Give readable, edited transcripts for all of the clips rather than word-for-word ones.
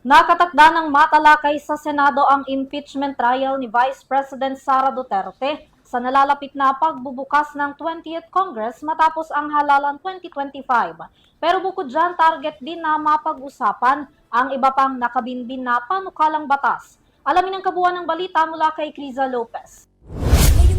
Nakatakda ng matalakay sa Senado ang impeachment trial ni Vice President Sara Duterte sa nalalapit na pagbubukas ng 20th Congress matapos ang halalan 2025. Pero bukod dyan, target din na mapag-usapan ang iba pang nakabinbin na panukalang batas. Alamin ang kabuuan ng balita mula kay Criza Lopez.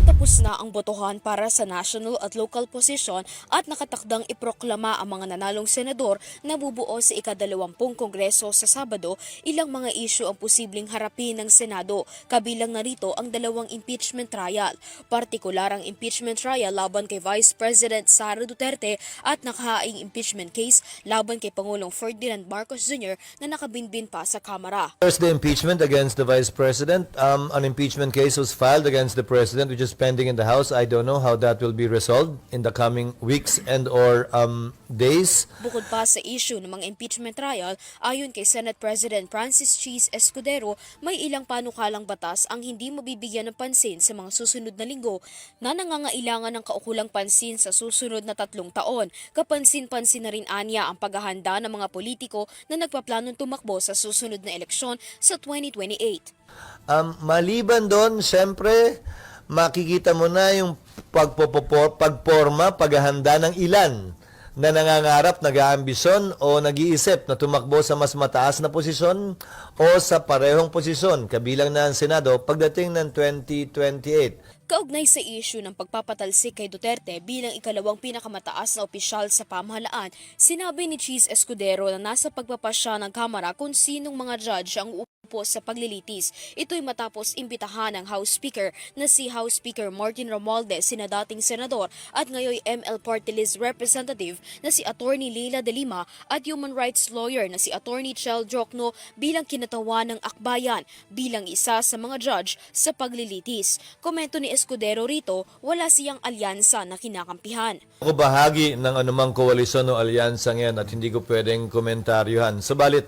Tapos na ang botohan para sa national at local position at nakatakdang iproklama ang mga nanalong senador na bubuo sa ika-20 Kongreso sa Sabado. Ilang mga isyu ang posibleng harapin ng Senado, kabilang narito ang dalawang impeachment trial. Partikular ang impeachment trial laban kay Vice President Sara Duterte at nakahaing impeachment case laban kay Pangulong Ferdinand Marcos Jr. na nakabinbin pa sa Kamara. There's the impeachment against the Vice President. An impeachment case was filed against the President, which is pending in the House. I don't know how that will be resolved in the coming weeks and or days. Bukod pa sa issue ng mga impeachment trial, ayon kay Senate President Francis Cheese Escudero, may ilang panukalang batas ang hindi mabibigyan ng pansin sa mga susunod na linggo na nangangailangan ng kaukulang pansin sa susunod na 3 taon. Kapansin-pansin na rin anya ang paghahanda ng mga politiko na nagpaplanong tumakbo sa susunod na eleksyon sa 2028. Maliban doon, siyempre, makikita mo na yung pagporma, paghahanda ng ilan na nangangarap, nag-aambisyon o nag-iisip na tumakbo sa mas mataas na posisyon o sa parehong posisyon, kabilang na ang Senado pagdating ng 2028. Kaugnay sa issue ng pagpapatalsik kay Duterte bilang ikalawang pinakamataas na opisyal sa pamahalaan, sinabi ni Cheese Escudero na nasa pagpapasya ng Kamara kung sinong mga judge ang uupo sa paglilitis. Ito'y matapos imbitahan ng House Speaker na si House Speaker Martin Romualdez, sina dating senador at ngayoy ML Party List Representative na si Attorney Leila de Lima at human rights lawyer na si Attorney Chel Jokno bilang kinatawan ng akbayan bilang isa sa mga judge sa paglilitis. Komento ni Escudero rito, wala siyang alyansa na kinakampihan. Ako bahagi ng anumang koalisyon o alyansa ngayon at hindi ko pwedeng komentaryuhan. Subalit,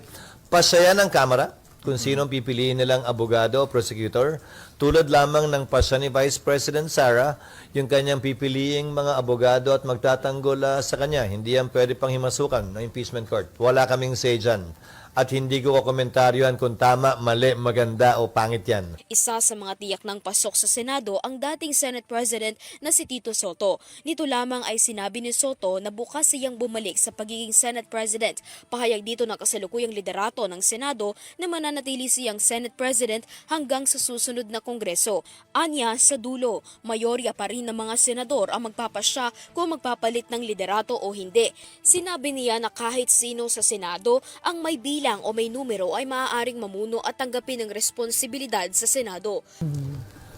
pasaya ng Kamara kung sino pipiliin nilang abogado o prosecutor, tulad lamang ng pasya ni Vice President Sara, yung kanyang pipiliing mga abogado at magtatanggol sa kanya. Hindi yan pwede pang himasukan ng impeachment court. Wala kaming say dyan. At hindi ko komentaryohan kung tama, mali, maganda o pangit yan. Isa sa mga tiyak ng pasok sa Senado ang dating Senate President na si Tito Soto. Nito lamang ay sinabi ni Soto na bukas siyang bumalik sa pagiging Senate President. Pahayag dito ng kasalukuyang liderato ng Senado na mananatili siyang Senate President hanggang sa susunod na Kongreso. Anya, sa dulo, mayorya pa rin ng mga senador ang magpapasya kung magpapalit ng liderato o hindi. Sinabi niya na kahit sino sa Senado ang may bilang o may numero ay maaaring mamuno at tanggapin ng responsibilidad sa Senado.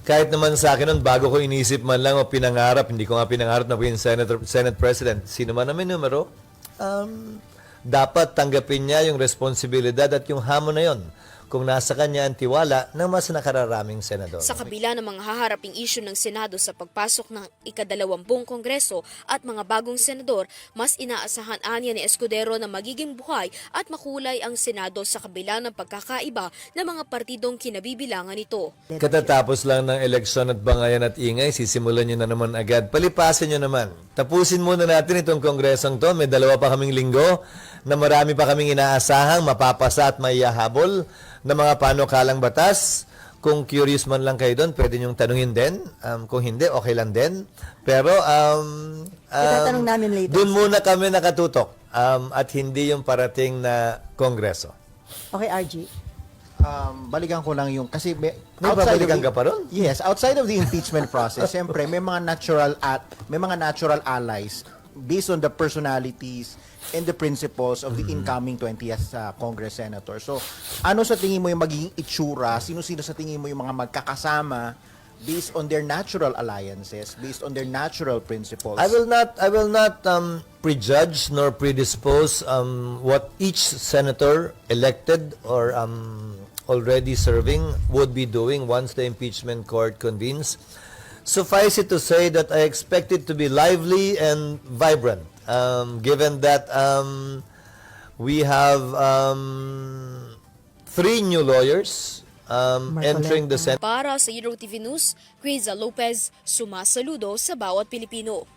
Kahit naman sa akin nun, bago ko inisip man lang o pinangarap, hindi ko nga pinangarap na maging Senate President, sino man na may numero, dapat tanggapin niya yung responsibilidad at yung hamon na yon kung nasa kanya ang tiwala ng mas nakararaming senador. Sa kabila ng mga haharaping isyu ng Senado sa pagpasok ng ika-20 Kongreso at mga bagong senador, mas inaasahan anya ni Escudero na magiging buhay at makulay ang Senado sa kabila ng pagkakaiba ng mga partidong kinabibilangan nito. Katatapos lang ng eleksyon at bangayan at ingay, sisimulan nyo na naman agad. Palipasin nyo naman. Tapusin muna natin itong kongresong to. May 2 pa kaming linggo na marami pa kaming inaasahang mapapasa at maiyahabol na mga panukalang batas. Kung curious man lang kayo doon, pwede nyong tanungin din. Kung hindi, okay lang din. Pero itatanong namin later. doon muna kami nakatutok at hindi yung parating na kongreso. Okay, RG. Balikan ko lang yung kasi May babalikan ka pa ron? Yes, outside of the impeachment process, siyempre may mga natural allies based on the personalities and the principles of the incoming 20th Congress senator. So, ano sa tingin mo yung magiging itsura? Sino-sino sa tingin mo yung mga magkakasama based on their natural alliances, based on their natural principles? I will not prejudge nor predispose what each senator elected or already serving would be doing once the impeachment court convenes. Suffice it to say that I expect it to be lively and vibrant, given that we have 3 new lawyers entering the Senate. Para sa Euro TV News, Criza Lopez, sumasaludo sa bawat Pilipino.